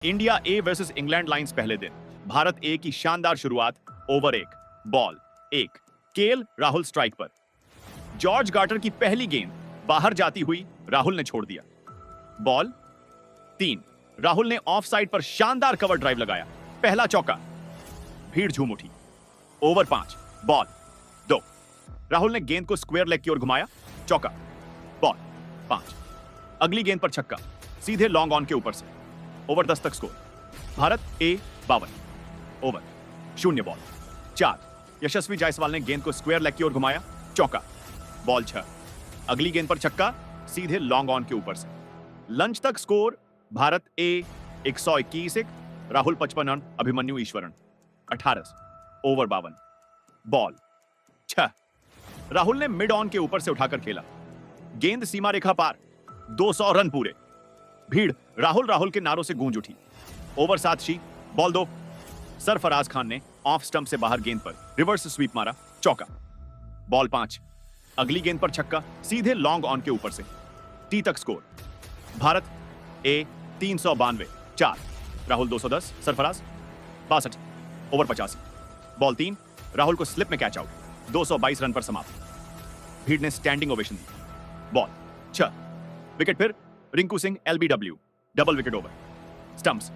India A versus England lines पहले दिन। भारत ए की शानदार शुरुआत। Over 1, ball 1, KL Rahul strike पर। जॉर्ज गार्टर की पहली गेंद बाहर जाती हुई राहुल ने छोड़ दिया। बॉल 3, राहुल ने ऑफ साइड पर शानदार कवर ड्राइव लगाया। पहला चौका। भीड़ झूम उठी। ओवर 5, बॉल 2, राहुल ने गेंद को स्क्वायर लेग की ओर घुमाया। चौका। बॉल 5, अगली गेंद पर छक्का, सीधे लॉन्ग ऑन के ऊपर से। ओवर 10 तक स्कोर। भारत ए 52। ओवर 0 बॉल 4, यशस्वी जायसवाल ने गेंद को स्क्वायर लेग की ओर घुमाया। चौका। बॉल 6, अगली गेंद पर छक्का, सीधे लॉन्ग ऑन के ऊपर से। लंच तक स्कोर। भारत ए 121, Rahul 55 run, Abhimanyu Eswaran 18। Over 52, ball 6, Rahul ने मिड ऑन के ऊपर से उठाकर खेला। गेंद सीमा रेखा पार। 200 रन पूरे। भीड़ राहुल के नारों से गूंज उठी। ओवर 7 बॉल 2, सरफराज खान ने ऑफ स्टंप से बाहर गेंद पर रिवर्स स्वीप मारा। चौका। बॉल 5, अगली गेंद पर छक्का, सीधे लॉन्ग ऑन के ऊपर से। टी तक स्कोर। भारत ए 392, 4, राहुल 210, सरफराज 62। ओवर 85, बॉल 3, राहुल को स्लिप में कैच आउट। 222 रन पर समाप्त। भीड़ ने स्टैंडिंग ओवेशन दी। बॉल 6, विकेट फिर Rinku Singh LBW, double wicket over. Stumps.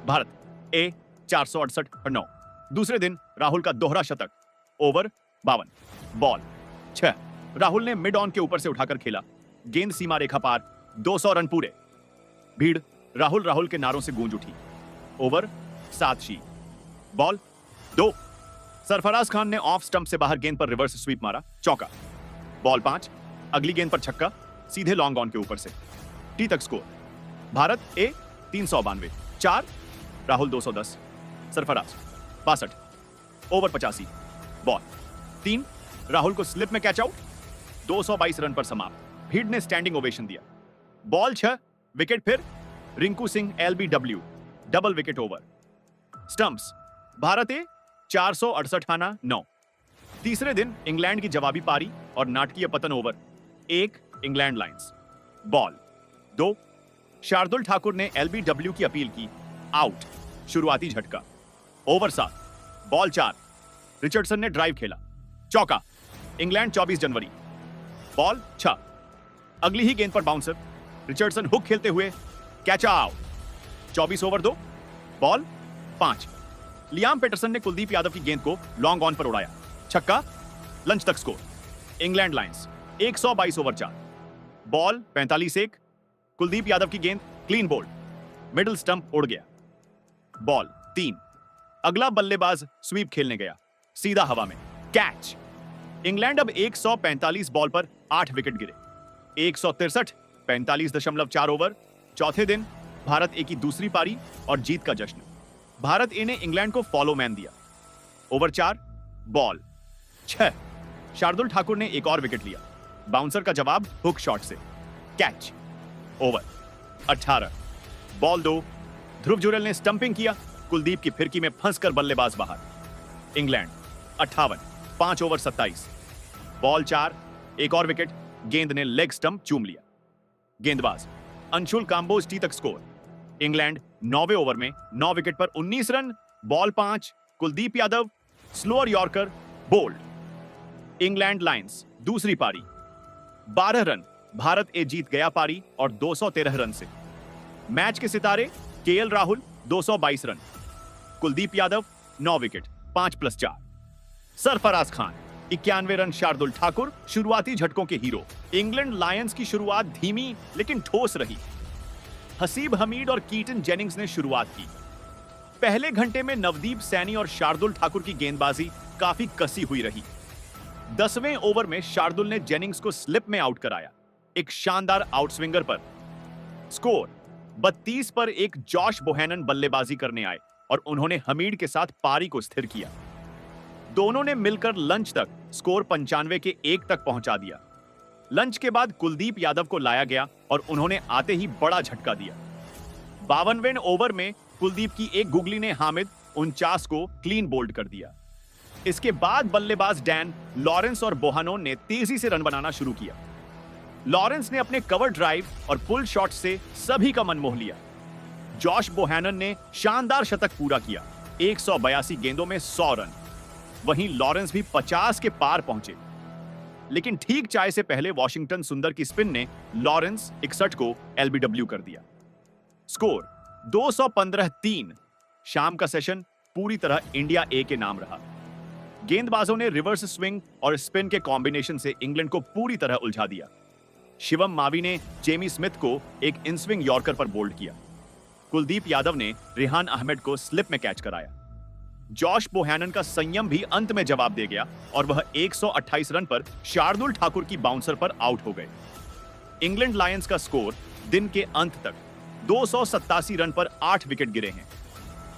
Bharat A 468 और 9। दूसरे दिन राहुल का दोहरा शतक। ओवर 52, बॉल 6, राहुल ने मिड ऑन के ऊपर से उठाकर खेला। गेंद सीमा रेखा पार। 200 रन पूरे। भीड़ राहुल के नारों से गूंज उठी। ओवर 7 बॉल 2, सरफराज खान ने ऑफ स्टंप से बाहर गेंद पर रिवर्स स्वीप मारा। चौका। बॉल 5, अगली गेंद पर छक्का, सीधे लॉन्ग ऑन के ऊपर से। टी तक स्कोर। भारत ए 392, 4, राहुल 210, सरफराज 62। ओवर 85, बॉल 3, राहुल को स्लिप में कैच आउट। 222 रन पर समाप्त। भीड़ ने स्टैंडिंग ओवेशन दिया। बॉल 6, विकेट फिर Rinku Singh LBW, double wicket over. Stumps. Bharat A 468 आना 9। तीसरे दिन इंग्लैंड की जवाबी पारी और नाटकीय पतन। Over 1, England lines. Ball 2, Shardul Thakur ने एलबीडब्ल्यू की अपील की। आउट। शुरुआती झटका। ओवर 7, बॉल 4, रिचर्डसन ने ड्राइव खेला। चौका। इंग्लैंड 24 जनवरी। बॉल 6, अगली ही गेंद पर बाउंसर, रिचर्डसन हुक खेलते हुए catch out. 24 over 2, ball 5, Liam Peterson ने कुलदीप यादव की गेंद को लॉन्ग ऑन पर उड़ाया। छक्का। लंच तक score. England lines 122 over 4, ball 45-1, Kuldeep Yadav की गेंद क्लीन बोल्ड, मिडिल स्टंप उड़ गया। बॉल 3, अगला बल्लेबाज स्वीप खेलने गया, सीधा हवा में कैच। इंग्लैंड अब 145 बॉल पर 8 विकेट गिरे। 163, 45.4 ओवर। चौथे दिन भारत ए की दूसरी पारी और जीत का जश्न। भारत ए ने इंग्लैंड को फॉलो मैन दिया। ओवर 4, बॉल 6, शार्दुल ठाकुर ने एक और विकेट लिया। बाउंसर का जवाब हुक शॉट से कैच। ओवर 18, बॉल 2, ध्रुव जुरेल ने स्टंपिंग किया। कुलदीप की फिरकी में फंसकर बल्लेबाज बाहर। इंग्लैंड 58, 5 ओवर 27, बॉल 4, एक और विकेट। गेंद ने लेग स्टंप चूम लिया। गेंदबाज अंशुल कांबोज टी तक स्कोर। इंग्लैंड 9वें ओवर में 9 विकेट पर 19 run. Ball 5, Kuldeep Yadav slower yorker bowled. England Lions दूसरी पारी। 12 रन। भारत ए जीत गया पारी और 213 रन से। मैच के सितारे KL Rahul 222 run, Kuldeep Yadav 9 wicket 5+4, Sarfaraz Khan 91 run, Shardul Thakur शुरुआती झटकों के हीरो। इंग्लैंड लायंस की शुरुआत धीमी लेकिन ठोस रही। हसीब हमीद और कीटन जेनिंग्स ने शुरुआत की। पहले घंटे में नवदीप सैनी और शार्दुल ठाकुर की गेंदबाजी काफी कसी हुई रही। 10वें ओवर में शार्दुल ने जेनिंग्स को स्लिप में आउट कराया, एक शानदार आउटस्विंगर पर। स्कोर 32 पर एक जॉश बोहेनन बल्लेबाजी करने आए और उन्होंने हमीड के साथ पारी को स्थिर किया। दोनों ने मिलकर लंच तक स्कोर 95 के 1 तक पहुंचा दिया। लंच के बाद कुलदीप यादव को लाया गया और उन्होंने आते ही बड़ा झटका दिया। 52वें ओवर में कुलदीप की एक गुगली ने हामिद 49 को क्लीन बोल्ड कर दिया। इसके बाद बल्लेबाज डैन लॉरेंस और बोहानोन ने तेजी से रन बनाना शुरू किया। लॉरेंस ने अपने कवर ड्राइव और पुल शॉट से सभी का मन मोह लिया। जॉश बोहैनन ने शानदार शतक पूरा किया, 182 गेंदों में 100 रन। वहीं लॉरेंस भी 50 के पार पहुंचे। लेकिन ठीक चाय से पहले वॉशिंगटन सुंदर की स्पिन ने लॉरेंस 61 को एलबीडब्ल्यू कर दिया। स्कोर 215-3। शाम का सेशन पूरी तरह इंडिया ए के नाम रहा। गेंदबाजों ने रिवर्स स्विंग और स्पिन के कॉम्बिनेशन से इंग्लैंड को पूरी तरह उलझा दिया। शिवम मावी ने जेमी स्मिथ को एक इन स्विंग यॉर्कर पर बोल्ड किया। कुलदीप यादव ने रेहान अहमद को स्लिप में कैच कराया। जॉश बोहैनन का संयम भी अंत में जवाब दे गया और वह 128 रन पर शार्दुल ठाकुर की बाउंसर पर आउट हो गए। इंग्लैंड लायंस का स्कोर दिन के अंत तक 287 रन पर 8 विकेट गिरे हैं।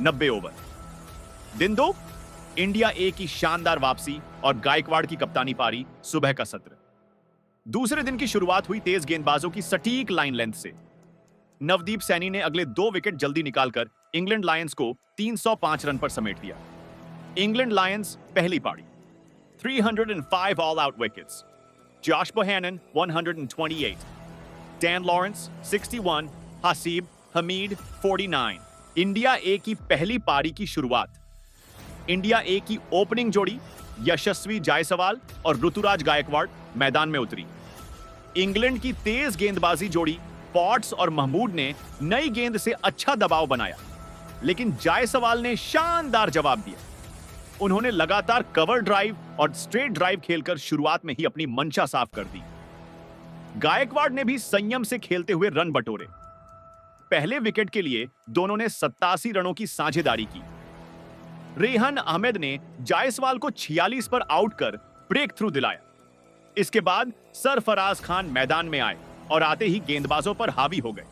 90 ओवर। दिन 2, इंडिया ए की शानदार वापसी और गायकवाड़ की कप्तानी पारी। सुबह का सत्र। दूसरे दिन की शुरुआत हुई तेज गेंदबाजों की सटीक लाइन लेंथ से। नवदीप सैनी ने अगले 2 विकेट जल्दी निकालकर इंग्लैंड लायंस को 305 रन पर समेट दिया। इंग्लैंड लायंस पहली पारी 305 all out wickets. Josh Bohannon 128, Dan Lawrence 61, Haseeb Hameed 49। India A की पहली पारी की शुरुआत। इंडिया ए की ओपनिंग जोड़ी यशस्वी जायसवाल और ऋतुराज गायकवाड़ मैदान में उतरी। इंग्लैंड की तेज गेंदबाजी जोड़ी पॉट्स और महमूद ने नई गेंद से अच्छा दबाव बनाया, लेकिन जायसवाल ने शानदार जवाब दिया। उन्होंने लगातार कवर ड्राइव और स्ट्रेट ड्राइव खेलकर शुरुआत में ही अपनी मंशा साफ कर दी। गायकवाड़ ने भी संयम से खेलते हुए रन बटोरे। पहले विकेट के लिए दोनों ने 87 रनों की साझेदारी की। रेहान अहमद ने जायसवाल को 46 पर आउट कर ब्रेक थ्रू दिलाया। इसके बाद सरफराज खान मैदान में आए और आते ही गेंदबाजों पर हावी हो गए।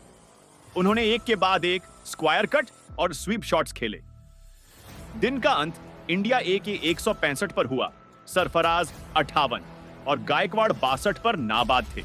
उन्होंने एक के बाद एक स्क्वायर कट और स्वीप शॉट्स खेले। दिन का अंत इंडिया ए के 165 पर हुआ। सरफराज 58 और गायकवाड़ 62 पर नाबाद थे।